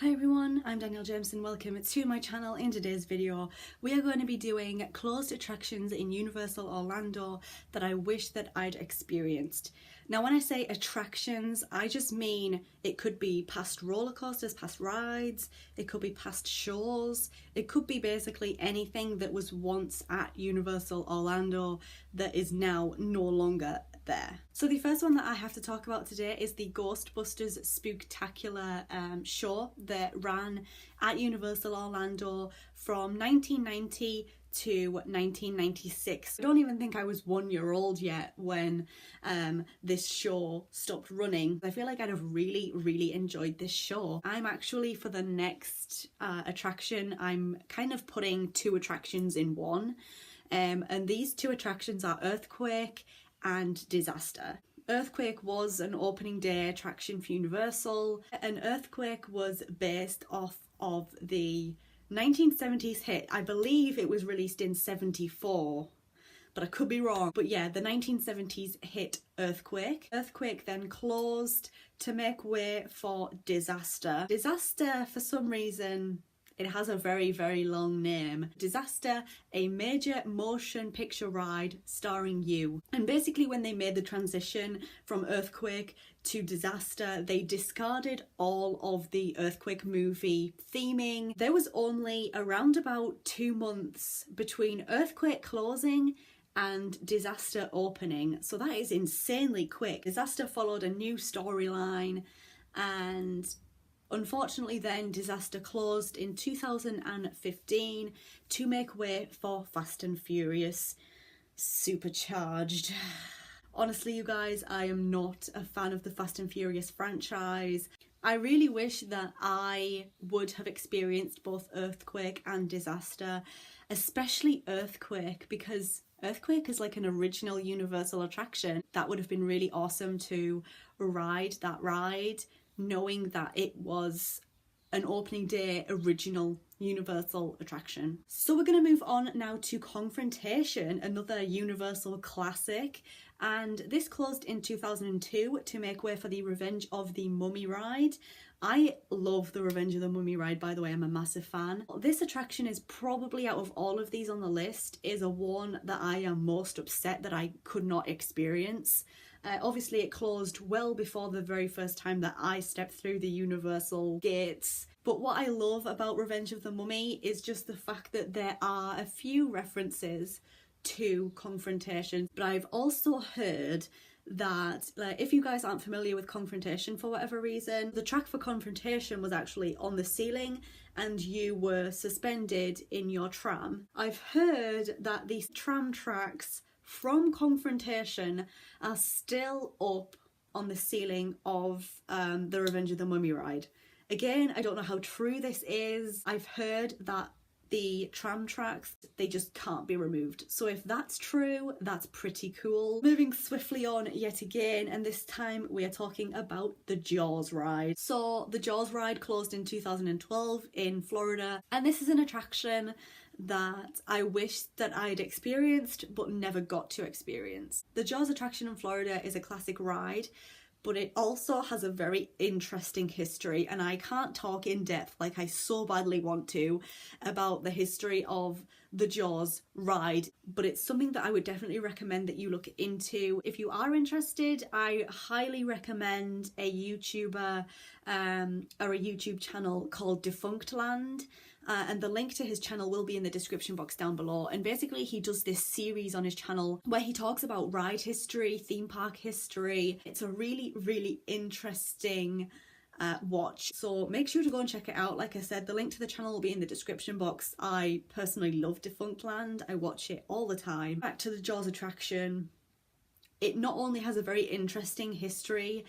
Hi everyone, I'm Danielle and welcome to my channel. In today's video we are going to be doing closed attractions in Universal Orlando that I wish that I'd experienced. Now when I say attractions, I just mean it could be past roller coasters, past rides, it could be past shows, it could be basically anything that was once at Universal Orlando that is now no longer there. So the first one that I have to talk about today is the Ghostbusters Spooktacular show that ran at Universal Orlando from 1990 to 1996. I don't even think I was 1 year old yet when this show stopped running. I feel like I'd have really enjoyed this show. I'm actually, for the next attraction, I'm kind of putting two attractions in one, and these two attractions are Earthquake and Disaster. Earthquake was an opening day attraction for Universal, and Earthquake was based off of the 1970s hit. I believe it was released in 74, but I could be wrong. But yeah, the 1970s hit Earthquake. Earthquake then closed to make way for Disaster. Disaster, for some reason, it has a very long name. Disaster, a major motion picture ride starring you. And basically when they made the transition from Earthquake to Disaster, they discarded all of the Earthquake movie theming. There was only around about 2 months between Earthquake closing and Disaster opening, so that is insanely quick. Disaster followed a new storyline, and unfortunately then Disaster closed in 2015 to make way for Fast and Furious Supercharged. Honestly, you guys, I am not a fan of the Fast and Furious franchise. I really wish that I would have experienced both Earthquake and Disaster, especially Earthquake, because Earthquake is like an original Universal attraction. That would have been really awesome to ride that ride, knowing that it was an opening day original Universal attraction. So we're going to move on now to Confrontation, another Universal classic, and this closed in 2002 to make way for the Revenge of the Mummy ride. I love the Revenge of the Mummy ride, by the way. I'm a massive fan. This attraction is probably, out of all of these on the list, is a one that I am most upset that I could not experience. Obviously it closed well before the very first time that I stepped through the Universal gates. But what I love about Revenge of the Mummy is just the fact that there are a few references to Confrontation. But I've also heard that, like, if you guys aren't familiar with Confrontation for whatever reason, the track for Confrontation was actually on the ceiling and you were suspended in your tram. I've heard that these tram tracks from Confrontation are still up on the ceiling of the Revenge of the Mummy ride. Again, I don't know how true this is. I've heard that the tram tracks, they just can't be removed. So if that's true, that's pretty cool. Moving swiftly on yet again, and this time we are talking about the Jaws ride. So the Jaws ride closed in 2012 in Florida, and this is an attraction that I wish that I'd experienced but never got to experience. The Jaws attraction in Florida is a classic ride, but it also has a very interesting history, and I can't talk in depth like I so badly want to about the history of the Jaws ride, but it's something that I would definitely recommend that you look into. If you are interested, I highly recommend a YouTuber or a YouTube channel called Defunctland. And the link to his channel will be in the description box down below. And basically he does this series on his channel where he talks about ride history, theme park history. It's a really interesting watch, so make sure to go and check it out. Like I said, the link to the channel will be in the description box. I personally love Defunctland. I watch it all the time. Back to the Jaws attraction. It not only has a very interesting history,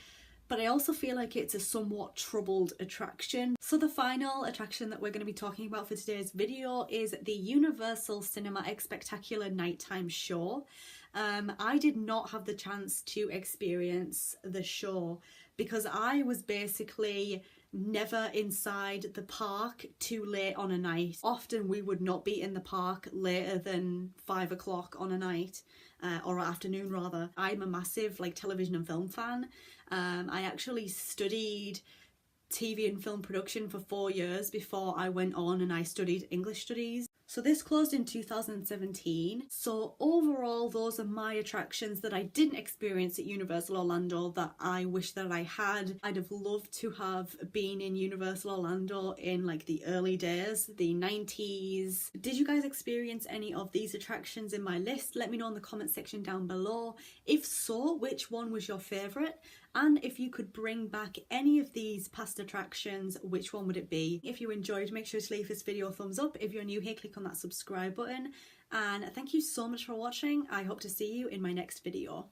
but I also feel like it's a somewhat troubled attraction. So the final attraction that we're going to be talking about for today's video is the Universal Cinema Spectacular Nighttime Show. I did not have the chance to experience the show because I was basically never inside the park too late on a night. Often we would not be in the park later than 5 o'clock on a night, or afternoon rather. I'm a massive television and film fan. I actually studied TV and film production for 4 years before I went on and I studied English studies. So this closed in 2017. So overall, those are my attractions that I didn't experience at Universal Orlando that I wish that I had. I'd have loved to have been in Universal Orlando in like the early days, the 90s. Did you guys experience any of these attractions in my list? Let me know in the comment section down below. If so, which one was your favourite? And if you could bring back any of these past attractions, which one would it be? If you enjoyed, make sure to leave this video a thumbs up. If you're new here, click on that subscribe button. And thank you so much for watching. I hope to see you in my next video.